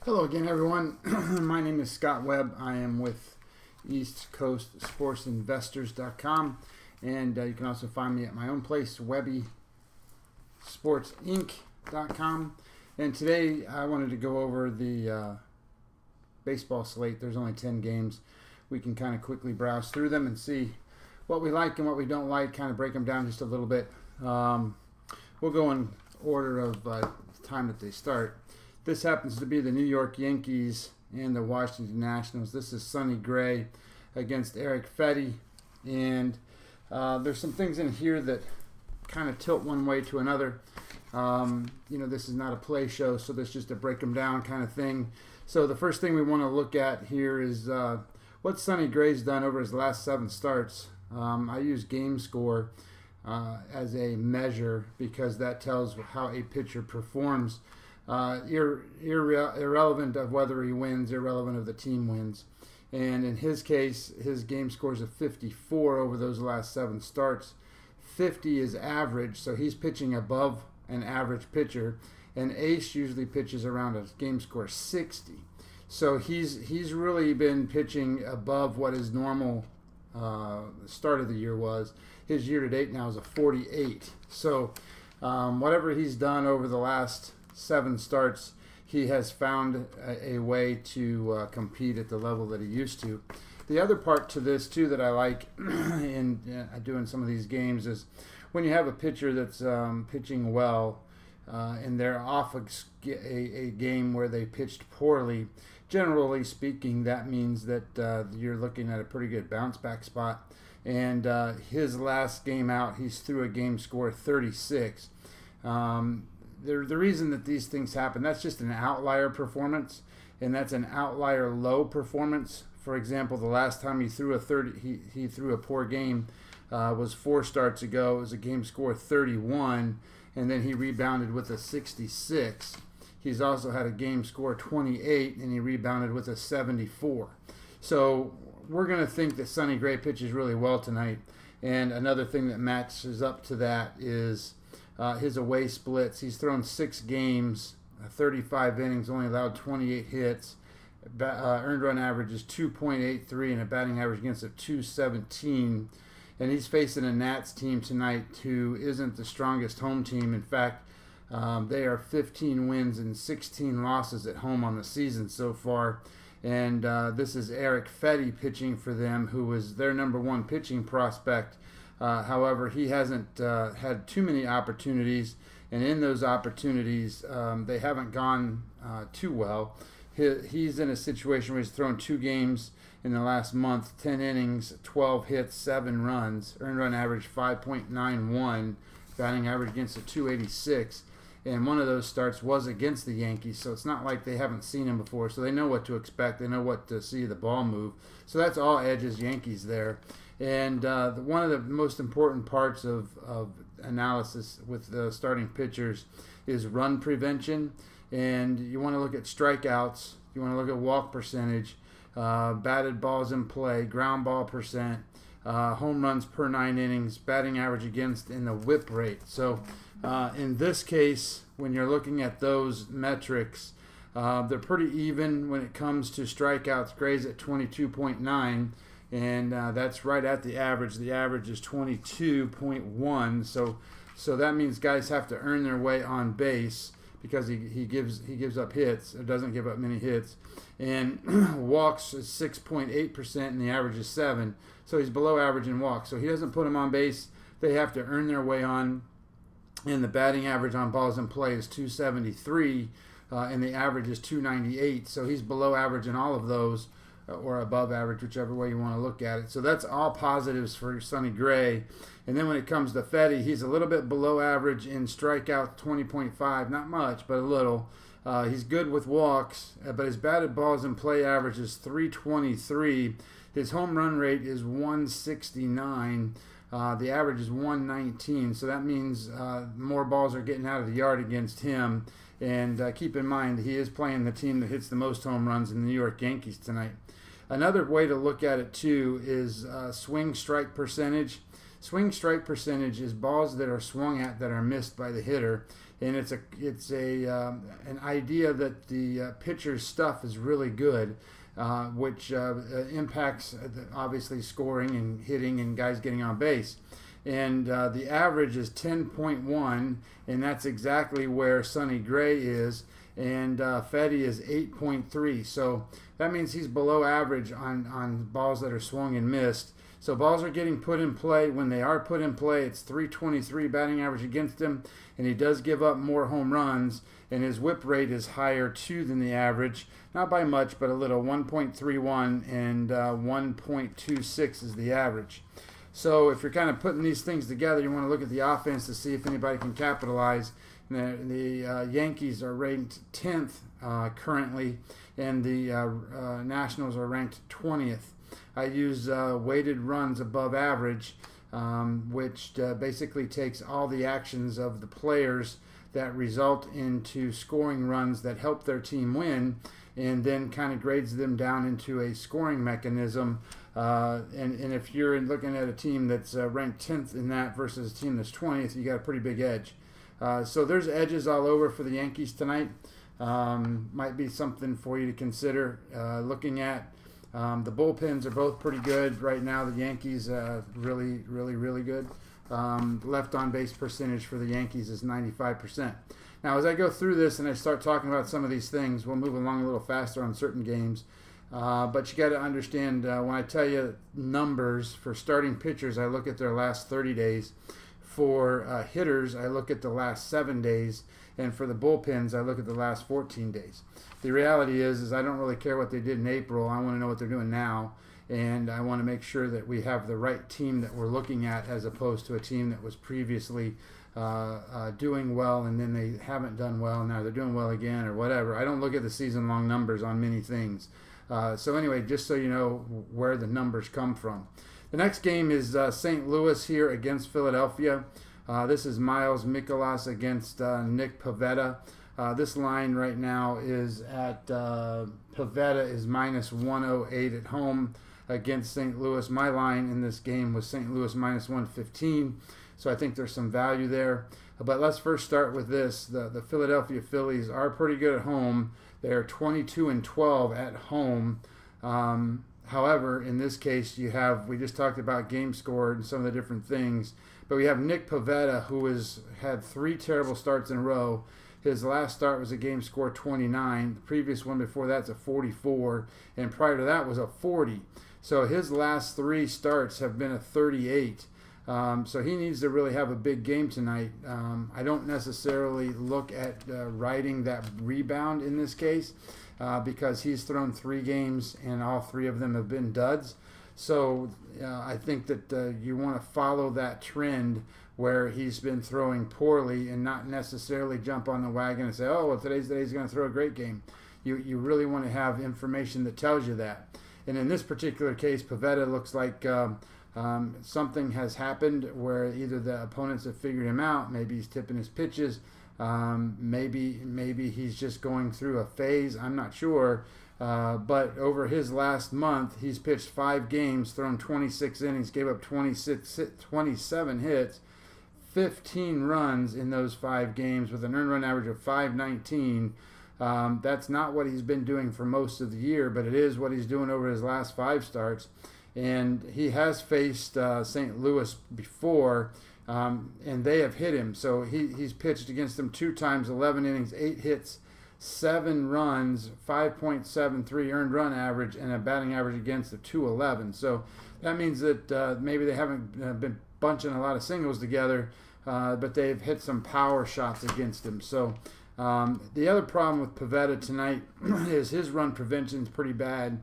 Hello again, everyone. My name is Scott Webb. I am with East Coast Sports Investors.com, and you can also find me at my own place, WebbySportsInc.com. And today I wanted to go over the baseball slate. There's only 10 games. We can kind of quickly browse through them and see what we like and what we don't like, kind of break them down just a little bit. We'll go in order of time that they start. This happens to be the New York Yankees and the Washington Nationals. This is Sonny Gray against Eric Fetty. And there's some things in here that kind of tilt one way to another. This is not a play show, so this is just a break them down kind of thing. So the first thing we want to look at here is what Sonny Gray's done over his last 7 starts. I use game score as a measure because that tells how a pitcher performs. Irrelevant of whether he wins, irrelevant of the team wins. And in his case, his game scores of 54 over those last 7 starts. 50 is average, so he's pitching above an average pitcher. And Ace usually pitches around a game score 60. So he's really been pitching above what his normal start of the year was. His year-to-date now is a 48. So whatever he's done over the last 7 starts, he has found a way to compete at the level that he used to. The other part to this, too, that I like in doing some of these games is when you have a pitcher that's pitching well and they're off a game where they pitched poorly. Generally speaking, that means that you're looking at a pretty good bounce back spot. And his last game out, he's through a game score 36. The reason that these things happen, that's just an outlier performance, and that's an outlier low performance. For example, the last time he threw he threw a poor game was 4 starts ago. It was a game score 31, and then he rebounded with a 66. He's also had a game score 28, and he rebounded with a 74. So we're going to think that Sonny Gray pitches really well tonight. And another thing that matches up to that is his away splits. He's thrown 6 games, 35 innings, only allowed 28 hits. Earned run average is 2.83 and a batting average against of 217. And he's facing a Nats team tonight who isn't the strongest home team. In fact, they are 15 wins and 16 losses at home on the season so far. And this is Eric Fetty pitching for them, who was their number 1 pitching prospect. However, he hasn't had too many opportunities, and in those opportunities, they haven't gone too well. He's in a situation where he's thrown 2 games in the last month, 10 innings, 12 hits, 7 runs, earned run average 5.91, batting average against a 286. And one of those starts was against the Yankees, so it's not like they haven't seen him before, so they know what to expect. They know what to see the ball move. So that's all edges Yankees there. And one of the most important parts of analysis with the starting pitchers is run prevention. And you want to look at strikeouts. You want to look at walk percentage, batted balls in play, ground ball percent, home runs per 9 innings, batting average against, and the whip rate. So in this case, when you're looking at those metrics, they're pretty even when it comes to strikeouts. Gray's at 22.9. And that's right at the average. The average is 22.1. So that means guys have to earn their way on base because he gives up hits, or doesn't give up many hits. And walks is 6.8%, and the average is 7. So he's below average in walks. So he doesn't put them on base. They have to earn their way on. And the batting average on balls in play is 273, and the average is 298. So he's below average in all of those, or above average, whichever way you want to look at it. So that's all positives for Sonny Gray. And then when it comes to Fetty, he's a little bit below average in strikeout, 20.5. Not much, but a little. He's good with walks, but his batted balls in play average is 323. His home run rate is 169. The average is 119. So that means more balls are getting out of the yard against him. And keep in mind, he is playing the team that hits the most home runs in the New York Yankees tonight. Another way to look at it, too, is swing strike percentage. Swing strike percentage is balls that are swung at that are missed by the hitter. and it's an idea that the pitcher's stuff is really good, which impacts obviously scoring and hitting and guys getting on base. And the average is 10.1, and that's exactly where Sonny Gray is. And Fetty is 8.3. So that means he's below average on balls that are swung and missed. So balls are getting put in play. When they are put in play, it's 323 batting average against him, and he does give up more home runs, and his whip rate is higher too than the average. Not by much, but a little, 1.31, and 1.26 is the average. So if you're kind of putting these things together, you want to look at the offense to see if anybody can capitalize. The Yankees are ranked 10th currently, and the Nationals are ranked 20th. I use weighted runs above average, which basically takes all the actions of the players that result into scoring runs that help their team win, and then kind of grades them down into a scoring mechanism. And if you're looking at a team that's ranked 10th in that versus a team that's 20th, you got a pretty big edge. So there's edges all over for the Yankees tonight. Might be something for you to consider looking at. The bullpens are both pretty good right now. The Yankees really good. Left on base percentage for the Yankees is 95%. Now, as I go through this and I start talking about some of these things, we'll move along a little faster on certain games. But you got to understand, when I tell you numbers for starting pitchers, I look at their last 30 days. For hitters, I look at the last 7 days. And for the bullpens, I look at the last 14 days. The reality is I don't really care what they did in April. I want to know what they're doing now. And I want to make sure that we have the right team that we're looking at, as opposed to a team that was previously doing well and then they haven't done well. Now they're doing well again or whatever. I don't look at the season-long numbers on many things. So anyway, just so you know where the numbers come from. The next game is St. Louis here against Philadelphia. This is Miles Mikolas against Nick Pivetta. This line right now is at Pivetta is minus 108 at home against St. Louis. My line in this game was St. Louis minus 115, so I think there's some value there. But let's first start with this. The Philadelphia Phillies are pretty good at home. They're 22-12 at home. However, in this case, we just talked about game scored and some of the different things, but we have Nick Pivetta, who has had 3 terrible starts in a row. His last start was a game score 29. The previous one before that's a 44, and prior to that was a 40. So his last 3 starts have been a 38. So he needs to really have a big game tonight. I don't necessarily look at riding that rebound in this case because he's thrown 3 games and all 3 of them have been duds. So I think that you want to follow that trend where he's been throwing poorly and not necessarily jump on the wagon and say, oh, well, today's the day he's going to throw a great game. You really want to have information that tells you that. And in this particular case, Pivetta looks like something has happened where either the opponents have figured him out, maybe he's tipping his pitches, maybe he's just going through a phase, I'm not sure. But over his last month, he's pitched 5 games, thrown 26 innings, gave up 27 hits, 15 runs in those 5 games with an earned run average of 519. That's not what he's been doing for most of the year, but it is what he's doing over his last 5 starts. And he has faced St. Louis before, and they have hit him. So he's pitched against them 2 times, 11 innings, 8 hits, 7 runs, 5.73 earned run average, and a batting average against of 211. So that means that maybe they haven't been bunching a lot of singles together, but they've hit some power shots against him. So the other problem with Pivetta tonight is his run prevention is pretty bad.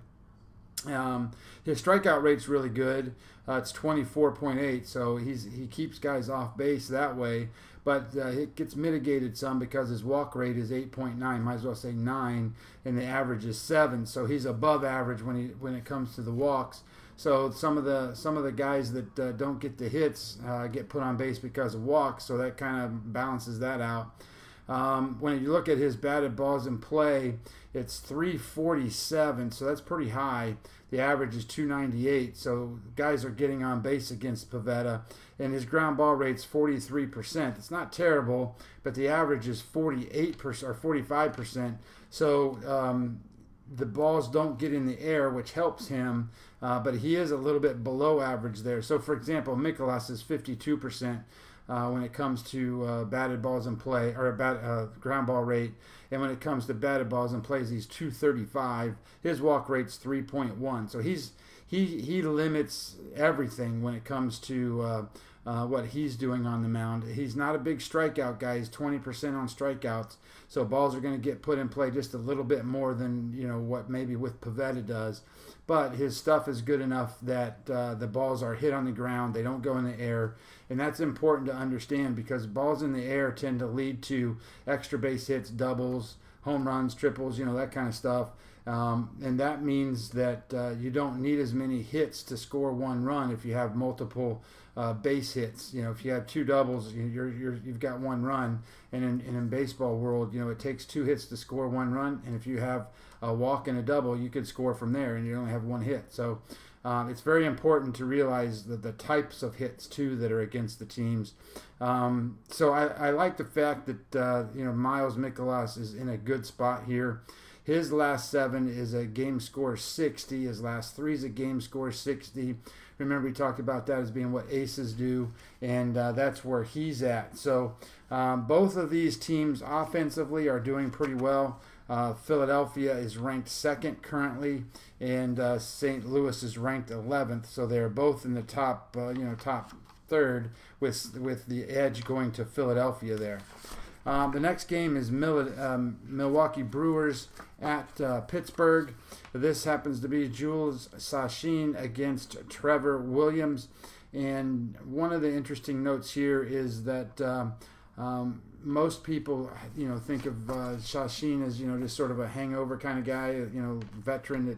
His strikeout rate's really good. It's 24.8, so he keeps guys off base that way. But it gets mitigated some because his walk rate is 8.9, might as well say 9, and the average is 7. So he's above average when it comes to the walks. So some of the guys that don't get the hits get put on base because of walks. So that kind of balances that out. When you look at his batted balls in play, it's 347, so that's pretty high. The average is 298, so guys are getting on base against Pivetta. And his ground ball rate's 43%. It's not terrible, but the average is 48% or 45%. So the balls don't get in the air, which helps him, but he is a little bit below average there. So, for example, Mikolas is 52% when it comes to batted balls in play, or ground ball rate. And when it comes to batted balls in plays, he's 235. His walk rate's 3.1. So he limits everything when it comes to what he's doing on the mound. He's not a big strikeout guy. He's 20% on strikeouts. So balls are going to get put in play just a little bit more than what maybe with Pivetta does. But his stuff is good enough that the balls are hit on the ground. They don't go in the air. And that's important to understand because balls in the air tend to lead to extra base hits, doubles, home runs, triples, that kind of stuff. And that means that you don't need as many hits to score one run if you have multiple base hits. If you have two doubles, you've got one run. And in baseball world, it takes two hits to score one run. And if you have a walk and a double, you could score from there, and you only have one hit. So it's very important to realize the types of hits too that are against the teams. So I like the fact that Miles Mikolas is in a good spot here. His last 7 is a game score 60. His last 3 is a game score 60. Remember, we talked about that as being what aces do, and that's where he's at. So both of these teams offensively are doing pretty well. Philadelphia is ranked 2nd currently, and St. Louis is ranked 11th. So they're both in the top, top third, with the edge going to Philadelphia there. The next game is Milwaukee Brewers at Pittsburgh. This happens to be Jules Sachin against Trevor Williams. And one of the interesting notes here is that most people, think of Sachin as, just sort of a hangover kind of guy, veteran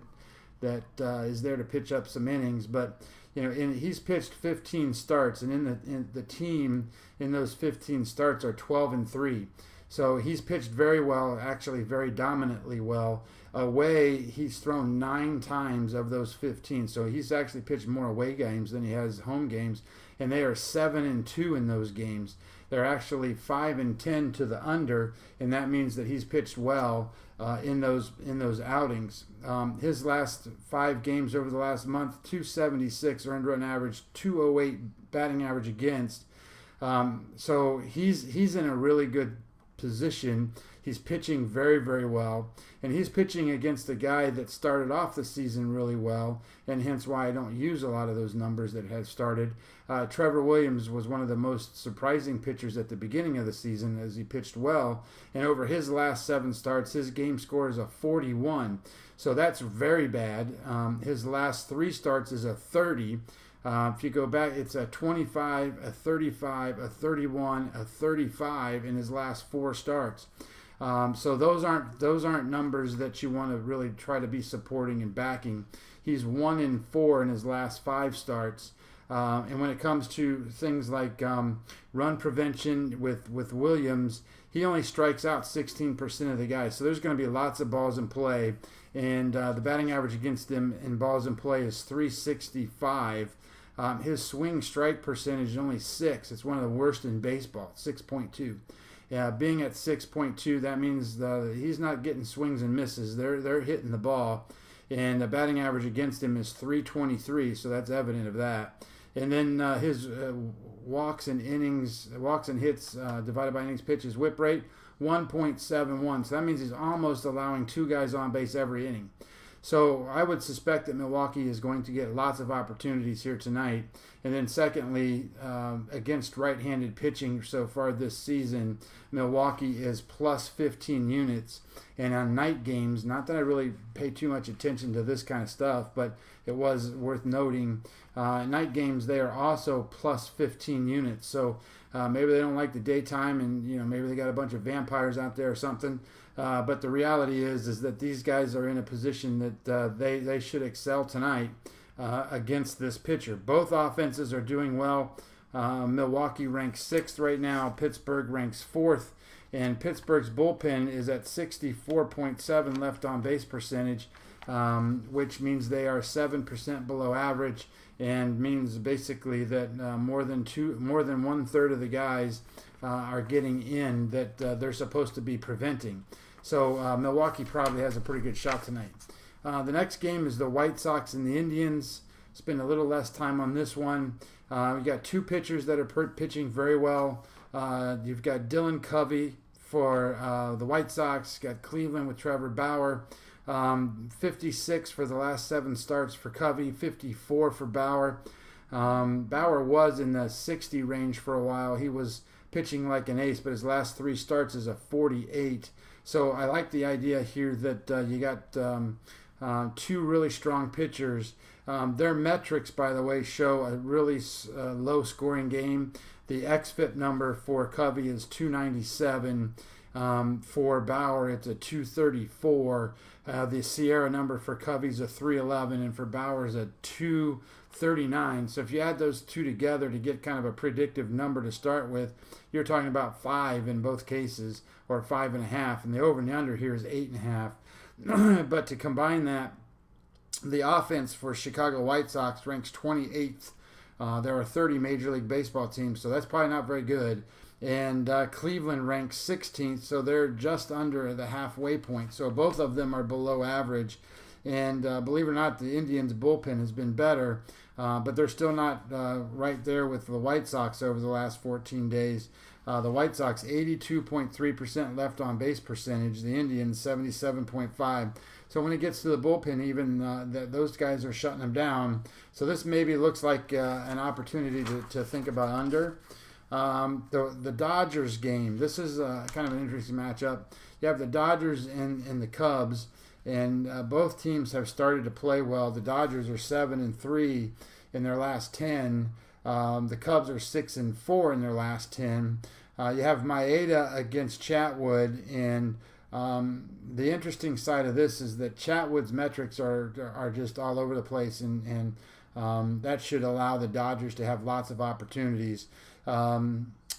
that is there to pitch up some innings. But he's pitched 15 starts, and in the team in those 15 starts are 12-3. So he's pitched very well, actually very dominantly well. Away, he's thrown 9 times of those 15. So he's actually pitched more away games than he has home games, and they are 7-2 in those games. They're actually 5-10 to the under, and that means that he's pitched well in those outings. His last 5 games over the last month: 276 earned run average, 208 batting average against. So he's in a really good position. He's pitching very, very well, and he's pitching against a guy that started off the season really well, and hence why I don't use a lot of those numbers that have started. Trevor Williams was one of the most surprising pitchers at the beginning of the season as he pitched well, and over his last 7 starts, his game score is a 41, so that's very bad. His last 3 starts is a 30. If you go back, it's a 25, a 35, a 31, a 35 in his last 4 starts. So those aren't numbers that you want to really try to be supporting and backing. He's 1-4 in his last 5 starts. And when it comes to things like run prevention with Williams, he only strikes out 16% of the guys. So there's going to be lots of balls in play. And the batting average against him in balls in play is 365. His swing strike percentage is only 6. It's one of the worst in baseball, 6.2. Yeah, being at 6.2, that means he's not getting swings and misses. They're hitting the ball. And the batting average against him is 323, so that's evident of that. And then his walks and hits divided by innings pitched, his whip rate, 1.71. So that means he's almost allowing 2 guys on base every inning. So I would suspect that Milwaukee is going to get lots of opportunities here tonight. And then secondly, against right-handed pitching so far this season, Milwaukee is plus 15 units. And on night games, not that I really pay too much attention to this kind of stuff, but it was worth noting, night games, they are also plus 15 units. So maybe they don't like the daytime, and maybe they got a bunch of vampires out there or something. But the reality is that these guys are in a position that they should excel tonight against this pitcher. Both offenses are doing well. Milwaukee ranks 6th right now. Pittsburgh ranks 4th. And Pittsburgh's bullpen is at 64.7 left on base percentage, which means they are 7% below average, and means basically that more than 1/3 of the guys are getting in that they're supposed to be preventing. So Milwaukee probably has a pretty good shot tonight. The next game is the White Sox and the Indians. Spend a little less time on this one. We got two pitchers that are pitching very well. You've got Dylan Covey for the White Sox. Got Cleveland with Trevor Bauer. 56 for the last 7 starts for Covey. 54 for Bauer. Bauer was in the 60 range for a while. He was pitching like an ace, but his last 3 starts is a 48. So I like the idea here that you got two really strong pitchers. Their metrics, by the way, show a really low-scoring game. The xFIP number for Covey is 297. For Bauer, it's a 234. The Sierra number for Covey is a 311, and for Bauer is a 239. So if you add those two together to get kind of a predictive number to start with, you're talking about 5 in both cases, or 5.5, and the over and the under here is 8.5. But to combine that, the offense for Chicago White Sox ranks 28th. There are 30 Major League Baseball teams, so that's probably not very good. And Cleveland ranks 16th, so they're just under the halfway point. So both of them are below average. And believe it or not, the Indians' bullpen has been better, but they're still not right there with the White Sox over the last 14 days. The White Sox, 82.3% left on base percentage. The Indians, 77.5%. So when it gets to the bullpen, even those guys are shutting them down. So this maybe looks like an opportunity to think about under. The Dodgers game, this is kind of an interesting matchup. You have the Dodgers and the Cubs, and both teams have started to play well. The Dodgers are 7-3 in their last 10. The Cubs are 6-4 in their last 10. You have Maeda against Chatwood, and the interesting side of this is that Chatwood's metrics are just all over the place, and that should allow the Dodgers to have lots of opportunities.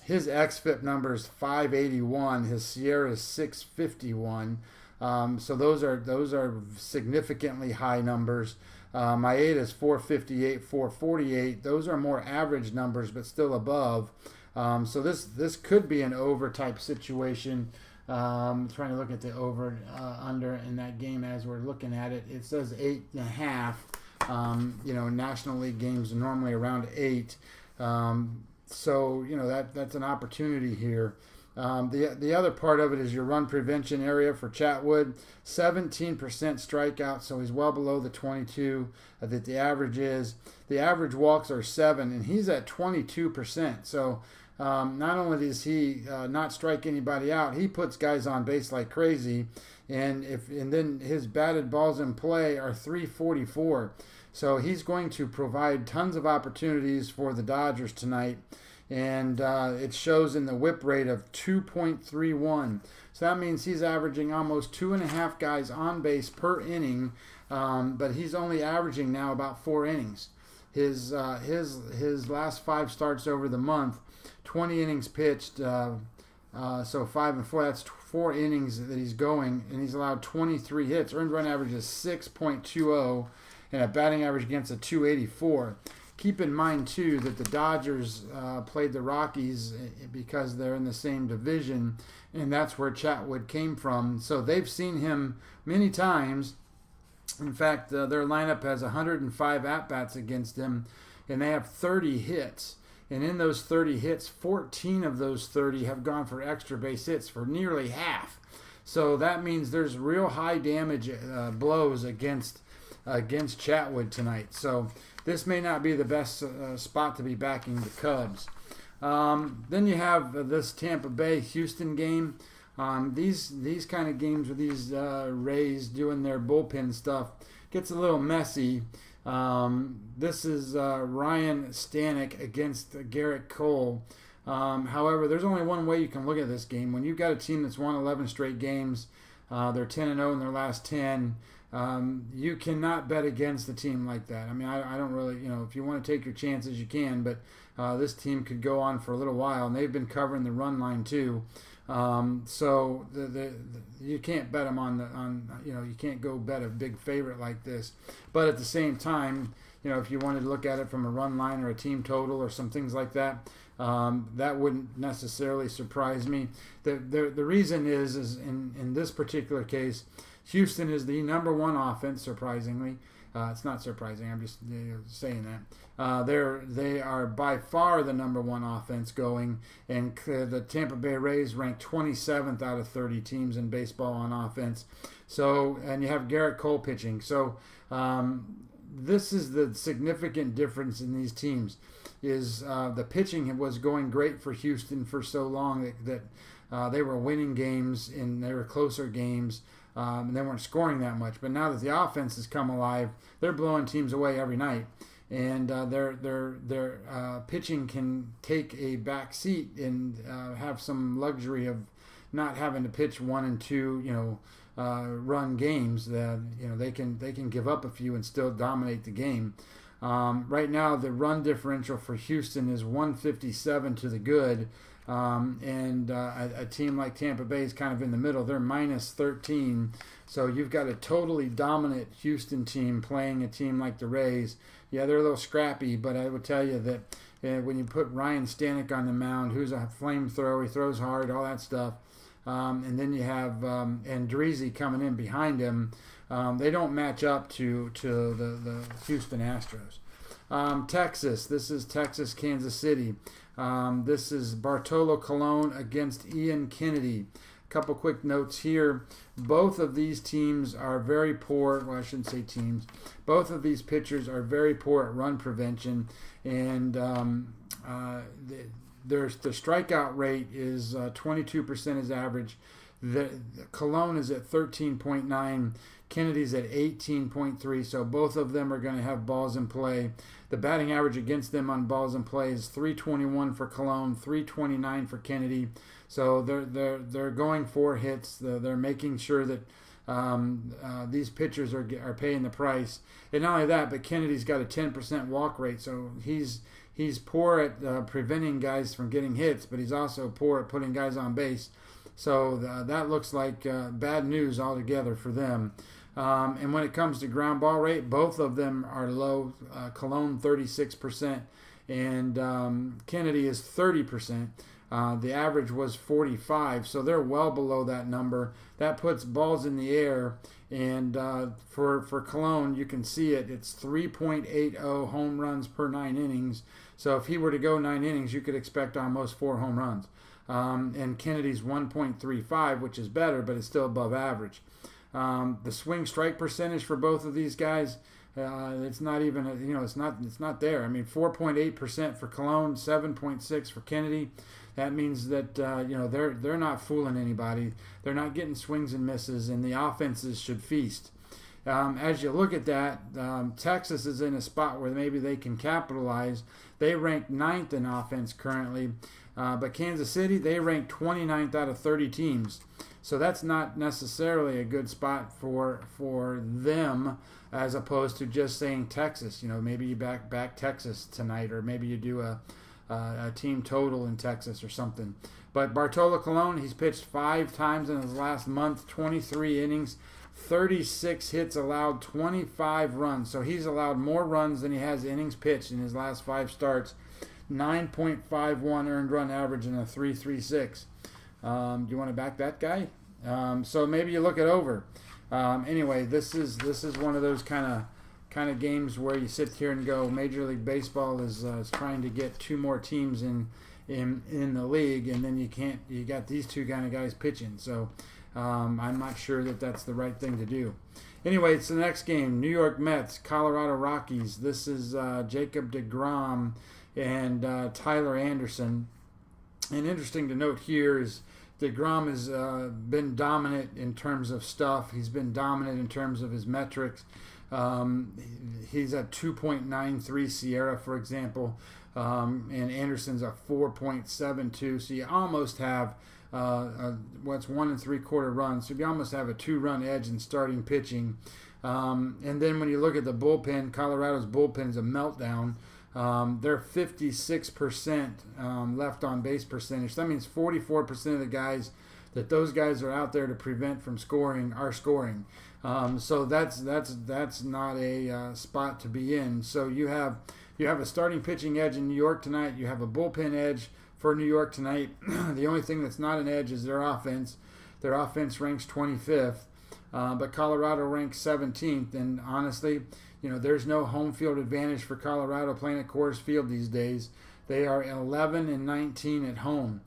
His xFIP number is 581. His Sierra is 651. So those are significantly high numbers. Maeda's 458, 448. Those are more average numbers, but still above. So this could be an over type situation. Trying to look at the over under in that game as we're looking at it. It says 8.5. National League games are normally around 8. So that's an opportunity here. The other part of it is your run prevention area for Chatwood. 17% strikeout, so he's well below the 22 that the average is. The average walks are 7, and he's at 22%. So not only does he not strike anybody out, he puts guys on base like crazy. And then his batted balls in play are 344. So he's going to provide tons of opportunities for the Dodgers tonight. And it shows in the whip rate of 2.31. So that means he's averaging almost 2.5 guys on base per inning, but he's only averaging now about 4 innings. His last 5 starts over the month, 20 innings pitched, so 5 and 4. That's 4 innings that he's going, and he's allowed 23 hits. Earned run average is 6.20, and a batting average against a 284. Keep in mind, too, that the Dodgers played the Rockies because they're in the same division, and that's where Chatwood came from. So they've seen him many times. In fact, their lineup has 105 at-bats against him, and they have 30 hits. And in those 30 hits, 14 of those 30 have gone for extra base hits for nearly half. So that means there's real high damage blows against Chatwood tonight. So this may not be the best spot to be backing the Cubs. Then you have this Tampa Bay-Houston game. These kind of games with these Rays doing their bullpen stuff gets a little messy. This is Ryan Stanek against Garrett Cole. However, there's only one way you can look at this game. When you've got a team that's won 11 straight games, they're 10-0 in their last 10. You cannot bet against a team like that. I mean, I don't really, if you want to take your chances, you can, but this team could go on for a little while, and they've been covering the run line too. So you can't bet them you can't go bet a big favorite like this. But at the same time, if you wanted to look at it from a run line or a team total or some things like that, that wouldn't necessarily surprise me. The reason is in this particular case, Houston is the number one offense, surprisingly. It's not surprising. I'm just saying that. They are by far the number one offense going, and the Tampa Bay Rays ranked 27th out of 30 teams in baseball on offense. So, and you have Garrett Cole pitching. So, this is the significant difference in these teams. Is the pitching was going great for Houston for so long that they were winning games and they were closer games. And they weren't scoring that much, but now that the offense has come alive, they're blowing teams away every night, and their pitching can take a back seat and have some luxury of not having to pitch 1 and 2 run games. They can give up a few and still dominate the game. Right now, the run differential for Houston is 157 to the good. And a team like Tampa Bay is kind of in the middle. They're minus 13. So you've got a totally dominant Houston team playing a team like the Rays. Yeah, they're a little scrappy, but I would tell you that when you put Ryan Stanek on the mound, who's a flamethrower, he throws hard, all that stuff, and then you have Andreezy coming in behind him, they don't match up to the Houston Astros. Texas, this is Texas, Kansas City. This is Bartolo Colon against Ian Kennedy. A couple quick notes here. Both of these teams are very poor. Well, I shouldn't say teams. Both of these pitchers are very poor at run prevention, and the strikeout rate is 22% is average. The Colon is at 13.9. Kennedy's at 18.3, so both of them are going to have balls in play. The batting average against them on balls in play is 321 for Colon, 329 for Kennedy. So they're going for hits. They're making sure that these pitchers are paying the price. And not only that, but Kennedy's got a 10% walk rate, so he's poor at preventing guys from getting hits, but he's also poor at putting guys on base. So that looks like bad news altogether for them. And when it comes to ground ball rate, both of them are low. Colon 36% and Kennedy is 30%. The average was 45, so they're well below that number. That puts balls in the air, and for Colon, you can see it. It's 3.80 home runs per 9 innings. So if he were to go 9 innings, you could expect almost 4 home runs. And Kennedy's 1.35, which is better, but it's still above average. The swing strike percentage for both of these guys, it's not even, it's not there. I mean, 4.8% for Colon, 7.6 for Kennedy. That means that they're not fooling anybody. They're not getting swings and misses, and the offenses should feast. As you look at that, Texas is in a spot where maybe they can capitalize. They rank 9th in offense currently, but Kansas City, they rank 29th out of 30 teams. So that's not necessarily a good spot for them, as opposed to just saying Texas. Maybe you back Texas tonight, or maybe you do a team total in Texas or something. But Bartolo Colon, he's pitched 5 times in his last month, 23 innings, 36 hits allowed, 25 runs. So he's allowed more runs than he has innings pitched in his last 5 starts. 9.51 earned run average and a 3.36. Do you want to back that guy? So maybe you look it over. Anyway, this is one of those kind of games where you sit here and go, Major League Baseball is trying to get 2 more teams in the league, and then you got these 2 kind of guys pitching. So I'm not sure that that's the right thing to do. Anyway, it's the next game. New York Mets, Colorado Rockies. This is Jacob deGrom and Tyler Anderson. And interesting to note here is deGrom has been dominant in terms of stuff. He's been dominant in terms of his metrics. He's at 2.93 Sierra, for example, and Anderson's a 4.72. So you almost have what's 1 3/4 runs. So you almost have a 2-run edge in starting pitching. And then when you look at the bullpen, Colorado's bullpen is a meltdown. They're 56% left on base percentage. That means 44% of the guys that those guys are out there to prevent from scoring are scoring. So that's not a spot to be in. So you have a starting pitching edge in New York tonight. You have a bullpen edge for New York tonight. The only thing that's not an edge is their offense. Their offense ranks 25th, but Colorado ranks 17th. And honestly, there's no home field advantage for Colorado playing at Coors Field these days. They are 11-19 at home.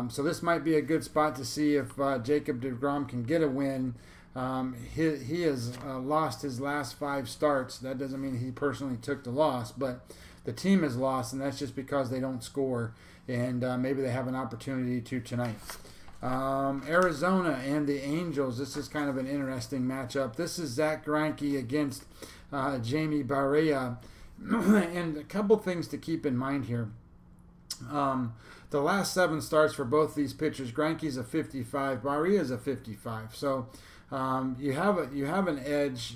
So this might be a good spot to see if Jacob deGrom can get a win. He has lost his last 5 starts. That doesn't mean he personally took the loss, but the team has lost, and that's just because they don't score. And maybe they have an opportunity to tonight. Arizona and the Angels. This is kind of an interesting matchup. This is Zach Greinke against Jamie Barria. And a couple things to keep in mind here. The last 7 starts for both these pitchers, Greinke's a 55, Barria's a 55. So you have an edge.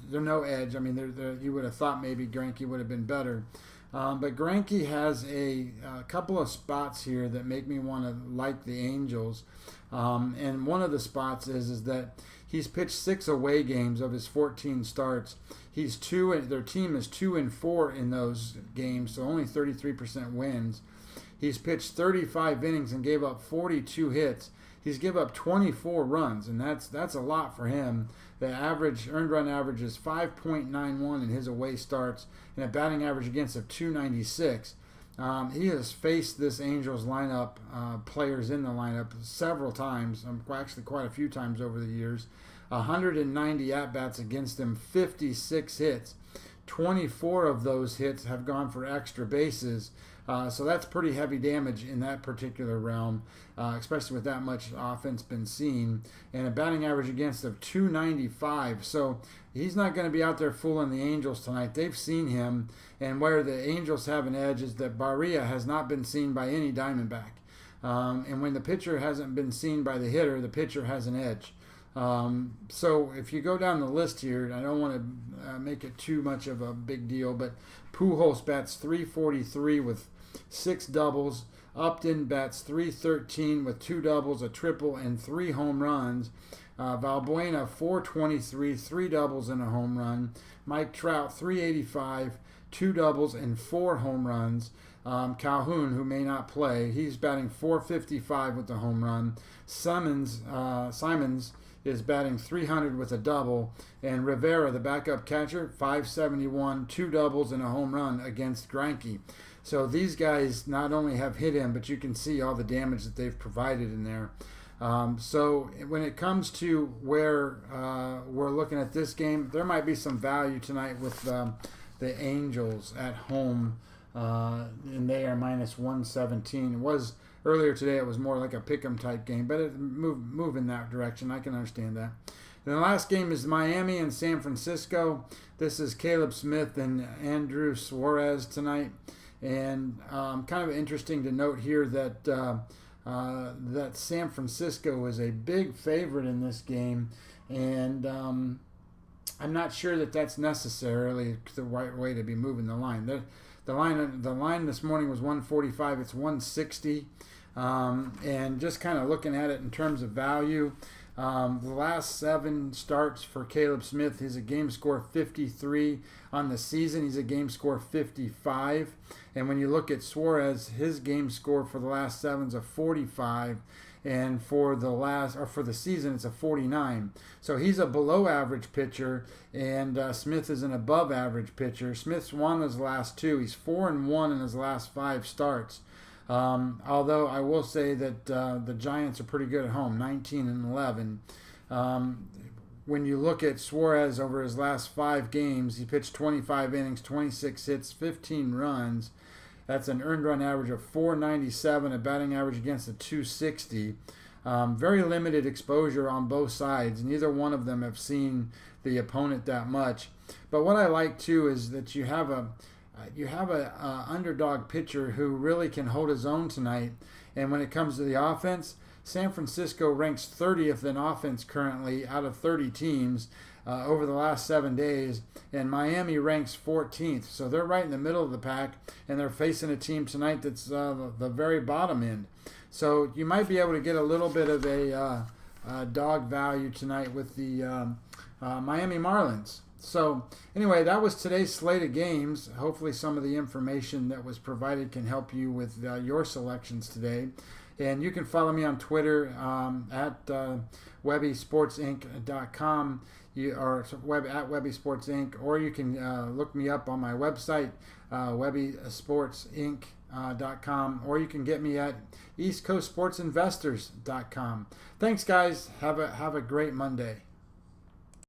There's no edge. I mean, you would have thought maybe Greinke would have been better. But Greinke has a couple of spots here that make me want to like the Angels. And one of the spots is that he's pitched 6 away games of his 14 starts. Their team is 2-4 in those games, so only 33% wins. He's pitched 35 innings and gave up 42 hits. He's given up 24 runs, and that's a lot for him. The earned run average is 5.91 in his away starts, and a batting average against of 296. He has faced this Angels lineup, players in the lineup, several times, actually quite a few times over the years. 190 at-bats against him, 56 hits. 24 of those hits have gone for extra bases. So that's pretty heavy damage in that particular realm, especially with that much offense been seen. And a batting average against of 295. So he's not going to be out there fooling the Angels tonight. They've seen him. And where the Angels have an edge is that Barria has not been seen by any Diamondback. And when the pitcher hasn't been seen by the hitter, the pitcher has an edge. So if you go down the list here, I don't want to make it too much of a big deal, but Pujols bats .343 with 6 doubles. Upton bats .313 with 2 doubles, a triple, and 3 home runs. Valbuena .423, 3 doubles and a home run. Mike Trout .385, 2 doubles and 4 home runs. Calhoun, who may not play, he's batting .455 with the home run. Simons is batting .300 with a double, and Rivera, the backup catcher, .571, 2 doubles and a home run against Greinke. So these guys not only have hit him, but you can see all the damage that they've provided in there. So when it comes to where we're looking at this game, there might be some value tonight with the Angels at home, and they are -117. It was earlier today. It was more like a pick'em type game, but it move in that direction. I can understand that. And the last game is Miami and San Francisco. This is Caleb Smith and Andrew Suarez tonight. And kind of interesting to note here that that San Francisco is a big favorite in this game, and I'm not sure that that's necessarily the right way to be moving the line. The line this morning was 145. It's 160, and just kind of looking at it in terms of value. The last 7 starts for Caleb Smith, he's a game score 53. On the season, he's a game score 55. And when you look at Suarez, his game score for the last 7 is a 45. And for the season, it's a 49. So he's a below average pitcher, and Smith is an above average pitcher. Smith's won his last 2. He's 4-1 in his last 5 starts. Although I will say that the Giants are pretty good at home, 19-11. When you look at Suarez over his last 5 games, he pitched 25 innings, 26 hits, 15 runs. That's an earned run average of 497, a batting average against a 260. Very limited exposure on both sides. Neither one of them have seen the opponent that much. But what I like too is that you have a underdog pitcher who really can hold his own tonight. And when it comes to the offense, San Francisco ranks 30th in offense currently out of 30 teams over the last 7 days, and Miami ranks 14th. So they're right in the middle of the pack, and they're facing a team tonight that's the very bottom end. So you might be able to get a little bit of a dog value tonight with the Miami Marlins. So anyway, that was today's slate of games. Hopefully some of the information that was provided can help you with your selections today. And you can follow me on Twitter at webbysportsinc.com or at webbysportsinc, or you can look me up on my website, webbysportsinc.com, or you can get me at eastcoastsportsinvestors.com. Thanks, guys. Have a great Monday.